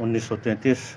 1933،